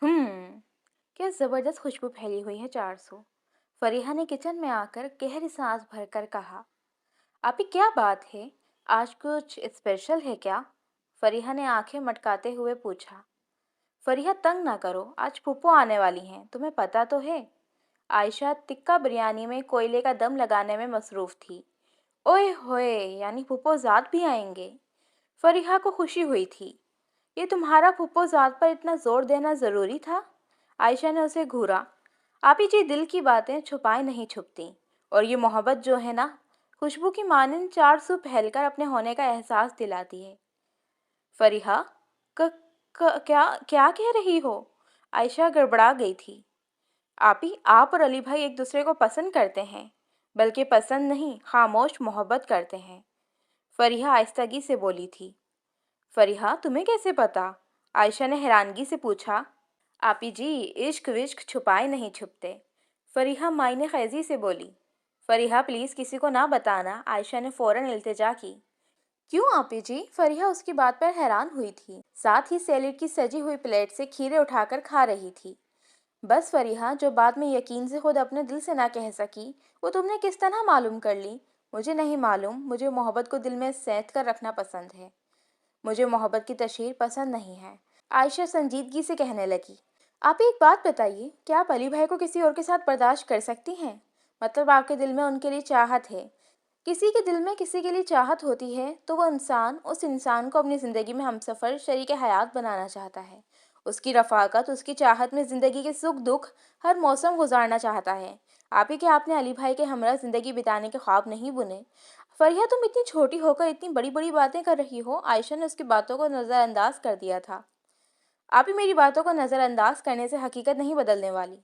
हम्म, क्या जबरदस्त खुशबू फैली हुई है 400। फरीहा ने किचन में आकर गहरी सांस भरकर कहा। आपी क्या बात है? आज कुछ स्पेशल है क्या? फरीहा ने आंखें मटकाते हुए पूछा। फरीहा तंग ना करो, आज फूफो आने वाली हैं, तुम्हें पता तो है। आयशा टिक्का बिरयानी में कोयले का दम लगाने में मसरूफ थी। ओए होए, यानी फूफो ज़ाद भी आएंगे। फरीहा को खुशी हुई थी। ये तुम्हारा फूफो ज़ाद पर इतना जोर देना ज़रूरी था? आयशा ने उसे घूरा। आप ही जी, दिल की बातें छुपाए नहीं छुपती। और ये मोहब्बत जो है ना, खुशबू की मानिंद 400 फैलकर अपने होने का एहसास दिलाती है। फरीहा, क्या क्या कह रही हो? आयशा गड़बड़ा गई थी। आपी, आप और अली भाई एक दूसरे को पसंद करते हैं, बल्कि पसंद नहीं, खामोश मोहब्बत करते हैं। फरीहा आहिस्तगी से बोली थी। फरीहा, तुम्हें कैसे पता? आयशा ने हैरानगी से पूछा। आपी जी, इश्क विश्क छुपाए नहीं छुपते। फरीहा मायने खैजी से बोली। फरीहा प्लीज़ किसी को ना बताना, आयशा ने फौरन इल्तिजा की। क्यों आपी जी? फरीहा उसकी बात पर हैरान हुई थी, साथ ही सैलेड की सजी हुई प्लेट से खीरे उठाकर खा रही थी। बस फरीहा, जो बात मैं यकीन से खुद अपने दिल से ना कह सकी, वो तुमने किस तरह मालूम कर ली? मुझे नहीं मालूम, मुझे मोहब्बत को दिल में सैंत कर रखना पसंद है। मुझे मोहब्बत की तशहीर पसंद नहीं है, आयशा संजीदगी से कहने लगी। आप एक बात बताइए, क्या आप अली भाई को किसी और के साथ बर्दाश्त कर सकती हैं? मतलब आपके दिल में उनके लिए चाहत है। किसी के दिल में किसी के लिए चाहत होती है तो वो इंसान उस इंसान को अपनी ज़िंदगी में हमसफ़र शरीक हयात बनाना चाहता है। उसकी रफ़ाकत, उसकी चाहत में ज़िंदगी के सुख दुख हर मौसम गुजारना चाहता है। आप ही, कि आपने अली भाई के हमरा ज़िंदगी बिताने के ख्वाब नहीं बुने? फरिया, तुम इतनी छोटी होकर इतनी बड़ी बड़ी बातें कर रही हो। आयशा ने उसकी बातों को नज़रअंदाज कर दिया था। आप ही, मेरी बातों को नज़रअंदाज करने से हकीकत नहीं बदलने वाली,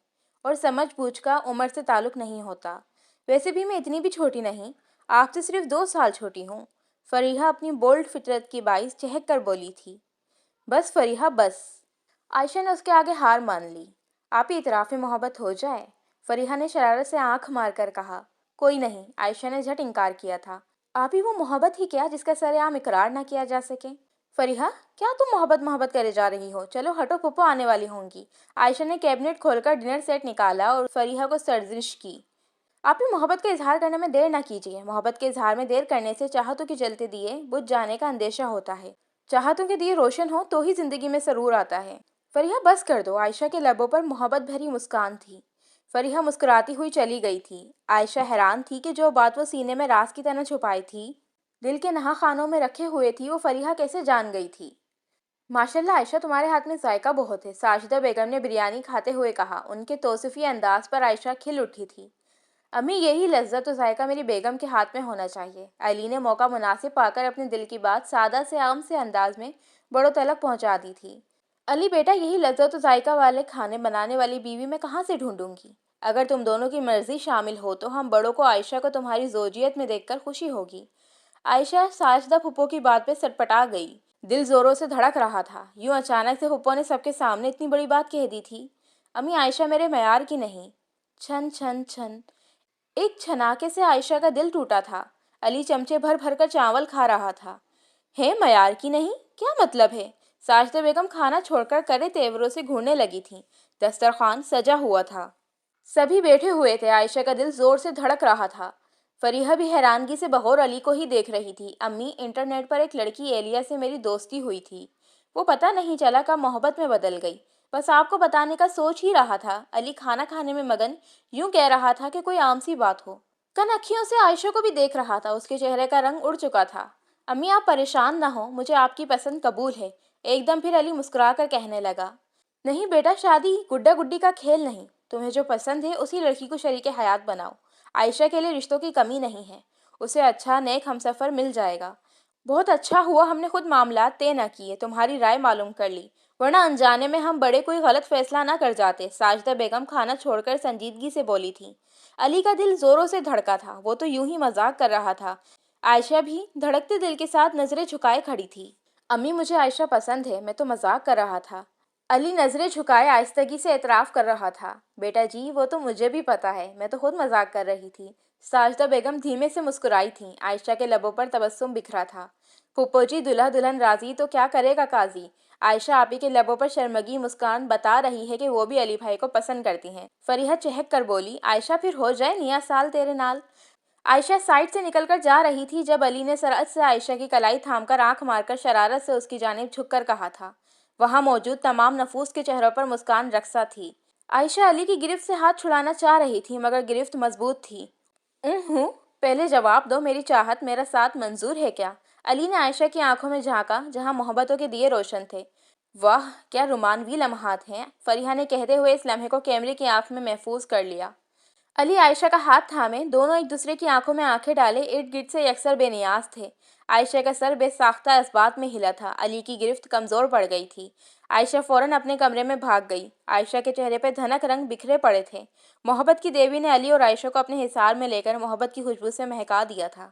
और समझ बूझ का उम्र से ताल्लुक़ नहीं होता। वैसे भी मैं इतनी भी छोटी नहीं, आपसे सिर्फ 2 साल छोटी हूँ। फरीहा अपनी बोल्ड फितरत की बाइस चहक कर बोली थी। बस फरीहा, बस। आयशा ने उसके आगे हार मान ली। आप ही, इतराफ़ मोहब्बत हो जाए? फरीहा ने शरारत से आंख मारकर कहा। कोई नहीं, आयशा ने झट इनकार किया था। आप ही, वो मोहब्बत ही क्या जिसका सरेआम इकरार ना किया जा सके? फरीहा, क्या तुम मोहब्बत मोहब्बत करे जा रही हो? चलो हटो, पुप्पो आने वाली होंगी। आयशा ने कैबिनेट खोलकर डिनर सेट निकाला और फरीहा को सर्जिश की। आप ही, मोहब्बत का इजहार करने में देर ना कीजिए। मोहब्बत के इजहार में देर करने से चाहतों के जलते दिए बुझ जाने का अंदेशा होता है। चाहतों के दिए रोशन हो तो ही जिंदगी में सरूर आता है। फरीहा, बस कर दो। आयशा के लबों पर मोहब्बत भरी मुस्कान थी। फरीहा मुस्कुराती हुई चली गई थी। आयशा हैरान थी कि जो बात वो सीने में राज की तरह छुपाई थी, दिल के नहा खानों में रखे हुए थी, वो फरीहा कैसे जान गई थी। माशाल्लाह आयशा, तुम्हारे हाथ में जायका बहुत है, साजिदा बेगम ने बिरयानी खाते हुए कहा। उनके तौसीफी अंदाज पर आयशा खिल उठी थी। अम्मी, यही लज्जत और जायका मेरी बेगम के हाथ में होना चाहिए। अली ने मौका मुनासिब पाकर अपने दिल की बात सादा से आम से अंदाज में बड़ों तलक पहुंचा दी थी। अली बेटा, यही लज्जत और जायका वाले खाने बनाने वाली बीवी मैं कहाँ से ढूंढूंगी? अगर तुम दोनों की मर्जी शामिल हो तो हम बड़ों को आयशा को तुम्हारी जोजियत में देखकर खुशी होगी। आयशा साजदा फुप्पो की बात पे सटपटा गई। दिल जोरों से धड़क रहा था। यूं अचानक से फुप्पो ने सबके सामने इतनी बड़ी बात कह दी थी। अम्मी, आयशा मेरे मयार की नहीं। छन छन छन, एक छनाके से आयशा का दिल टूटा था। अली चमचे भर भर कर चावल खा रहा था। है मयार की नहीं? क्या मतलब है? साजिदा बेगम खाना छोड़कर करे तेवरों से घूरने लगी थी। दस्तरखान सजा हुआ था। सभी बैठे हुए थे। आयशा का दिल जोर से धड़क रहा था। फरीहा भी हैरानगी से बगौर अली को ही देख रही थी। अम्मी, इंटरनेट पर एक लड़की एलिया से मेरी दोस्ती हुई थी। वो पता नहीं चला कब मोहब्बत में बदल गई। बस आपको बताने का सोच ही रहा था। अली खाना खाने में मगन यूं कह रहा था कि कोई आम सी बात हो। कन अखियों से आयशा को भी देख रहा था। उसके चेहरे का रंग उड़ चुका था। अम्मी, आप परेशान ना हो, मुझे आपकी पसंद कबूल है। एकदम फिर अली मुस्कुरा कर कहने लगा। नहीं बेटा, शादी गुड्डा गुड्डी का खेल नहीं। तुम्हें जो पसंद है उसी लड़की को शरीके हयात बनाओ। आयशा के लिए रिश्तों की कमी नहीं है। उसे अच्छा नेक हमसफ़र मिल जाएगा। बहुत अच्छा हुआ हमने खुद मामलात तय न किए, तुम्हारी राय मालूम कर ली, वरना अनजाने में हम बड़े कोई गलत फैसला ना कर जाते। साजिदा बेगम खाना छोड़कर संजीदगी से बोली थी। अली का दिल जोरों से धड़का था। वो तो यूं ही मजाक कर रहा था। आयशा भी धड़कते दिल के साथ नजरें झुकाए खड़ी थी। अम्मी, मुझे आयशा पसंद है, मैं तो मजाक कर रहा था। अली नजरें झुकाए आहिस्तगी से एतराफ़ कर रहा था। बेटा जी, वो तो मुझे भी पता है, मैं तो खुद मजाक कर रही थी। साजिदा बेगम धीमे से मुस्कुराई थीं। आयशा के लबों पर तबस्सुम बिखरा था। फूफो जी, दुल्हा दुल्हन राजी तो क्या करेगा काजी। عائشہ آپی کے لبوں پر شرمگی مسکان بتا رہی ہے کہ وہ بھی علی بھائی کو پسند کرتی ہیں۔ فریحہ چہک کر بولی، عائشہ پھر ہو جائے نیا سال تیرے نال۔ عائشہ سائڈ سے نکل کر جا رہی تھی جب علی نے سرعت سے عائشہ کی کلائی تھام کر آنکھ مار کر شرارت سے اس کی جانب جھک کر کہا تھا۔ وہاں موجود تمام نفوس کے چہروں پر مسکان رقصہ تھی۔ عائشہ علی کی گرفت سے ہاتھ چھڑانا چاہ رہی تھی مگر گرفت مضبوط تھی۔ ہوں، پہلے جواب دو، میری چاہت میرا ساتھ منظور ہے کیا؟ علی نے عائشہ کی آنکھوں میں جھانکا جہاں محبتوں کے دیے روشن تھے۔ واہ کیا رومانوی لمحات ہیں، فریحہ نے کہتے ہوئے اس لمحے کو کیمرے کی آنکھ میں محفوظ کر لیا۔ علی عائشہ کا ہاتھ تھامے دونوں ایک دوسرے کی آنکھوں میں آنکھیں ڈالے ارد گرد سے یکسر بے نیاز تھے۔ عائشہ کا سر بے ساختہ اس بات میں ہلا تھا، علی کی گرفت کمزور پڑ گئی تھی۔ عائشہ فوراً اپنے کمرے میں بھاگ گئی۔ عائشہ کے چہرے پہ دھنک رنگ بکھرے پڑے تھے۔ محبت کی دیوی نے علی اور عائشہ کو اپنے حصار میں لے کر محبت کی خوشبو سے مہکا دیا تھا۔